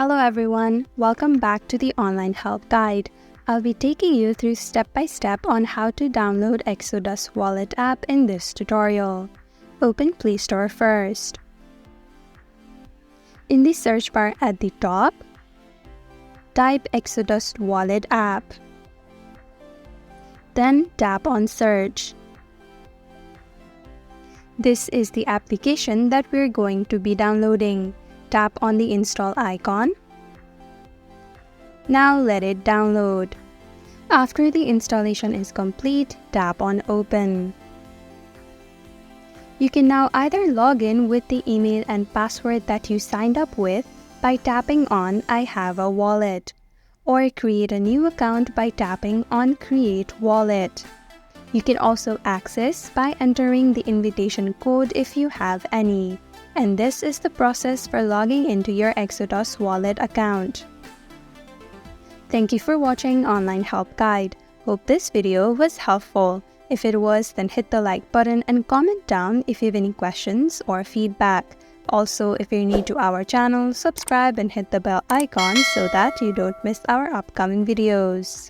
Hello everyone, welcome back to the online help guide. I'll be taking you through step by step on how to download Exodus Wallet app in this tutorial. Open Play Store first. In the search bar at the top, type Exodus Wallet app. Then tap on Search. This is the application that we're going to be downloading. Tap on the install icon. Now let it download. After the installation is complete, tap on Open. You can now either log in with the email and password that you signed up with by tapping on I have a wallet, or create a new account by tapping on Create Wallet. You can also access by entering the invitation code if you have any. And this is the process for logging into your Exodus Wallet account. Thank you for watching Online Help Guide. Hope this video was helpful. If it was, then hit the like button and comment down if you have any questions or feedback. Also, if you're new to our channel, subscribe and hit the bell icon so that you don't miss our upcoming videos.